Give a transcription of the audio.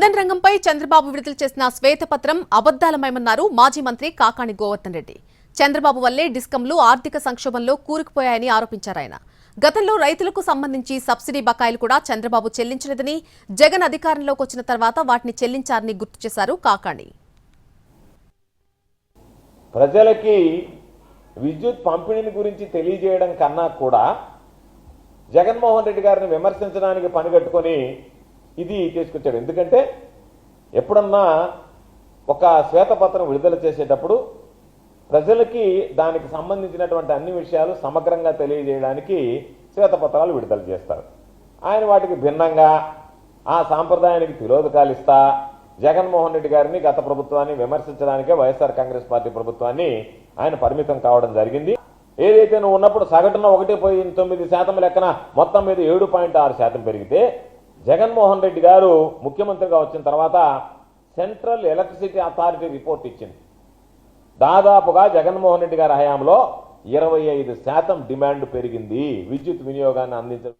ఇంధన రంగంపై చంద్రబాబు విడుదల చేసిన శ్వేతపత్రం అబద్దాలమేమన్నారు మాజీ మంత్రి కాకాణి గోవర్ధన్ రెడ్డి. చంద్రబాబు వల్లే డిస్కంలు ఆర్థిక సంక్షోభంలో కూరుకుపోయాయని ఆరోపించారు ఆయన. గతంలో రైతులకు సంబంధించి సబ్సిడీ బకాయిలు కూడా చంద్రబాబు చెల్లించలేదని, జగన్ అధికారంలోకి వచ్చిన తర్వాత వాటిని చెల్లించారని గుర్తు చేశారు కాకాణి. ప్రజలకి విద్యుత్ పంపిణీని గురించి తెలియజేయడం కన్నా కూడా జగన్మోహన్ రెడ్డి గారిని విమర్శించడానికి పనిగట్టుకొని ఇది తీసుకొచ్చాడు. ఎందుకంటే ఎప్పుడన్నా ఒక శ్వేతపత్రం విడుదల చేసేటప్పుడు ప్రజలకి దానికి సంబంధించినటువంటి అన్ని విషయాలు సమగ్రంగా తెలియజేయడానికి శ్వేతపత్రాలు విడుదల చేస్తారు. ఆయన వాటికి భిన్నంగా ఆ సాంప్రదాయానికి తిరోధకాలు ఇస్తా జగన్మోహన్ రెడ్డి గారిని, గత ప్రభుత్వాన్ని విమర్శించడానికే వైఎస్ఆర్ కాంగ్రెస్ పార్టీ ప్రభుత్వాన్ని ఆయన పరిమితం కావడం జరిగింది. ఏదైతే నువ్వు ఉన్నప్పుడు సగటున 1.9% లెక్కన మొత్తం మీద 7.6% పెరిగితే, జగన్మోహన్ రెడ్డి గారు ముఖ్యమంత్రిగా వచ్చిన తర్వాత సెంట్రల్ ఎలక్ట్రిసిటీ అథారిటీ రిపోర్ట్ ఇచ్చింది. దాదాపుగా జగన్మోహన్ రెడ్డి గారి హయాంలో 25% డిమాండ్ పెరిగింది విద్యుత్ వినియోగాన్ని అందించడం.